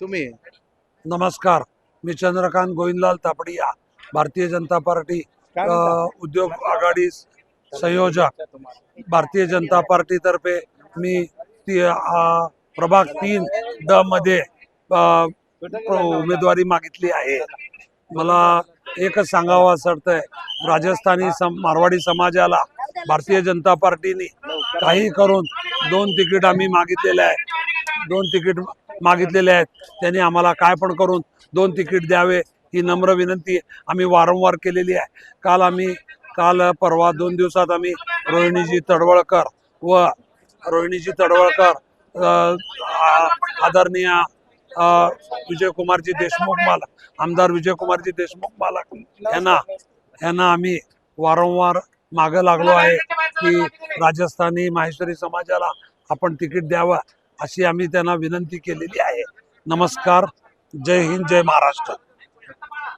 तुम्ही नमस्कार, मी चंद्रकांत गोविंदलाल तापडिया, भारतीय जनता पार्टी उद्योग आघाडी संयोजक, भारतीय जनता पार्टी तर्फे मी प्रभाग 3 मध्ये उमेदवारी मागितली आहे। मला एकच सांगावं असं वाटतंय, राजस्थानी मारवाडी समाजाला भारतीय जनता पार्टीने काही करून 2 तिकीट आम्ही मागितलेले आहे, 2 तिकीट मागितलेले आहेत। त्यांनी आम्हाला काय पण करून 2 तिकीट द्यावे ही नम्र विनंती आम्ही वारंवार केलेली आहे। काल परवा 2 दिवसात आम्ही रोहिणीजी तडवळकर आदरणीय विजयकुमारजी देशमुख मालक, आमदार विजयकुमारजी देशमुख मालक यांना आम्ही वारंवार मागे लागलो आहे की राजस्थानी माहेश्वरी समाजाला आपण तिकीट द्यावं अशी आम्ही त्यांना विनंती केलेली आहे। नमस्कार, जय हिंद, जय महाराष्ट्र।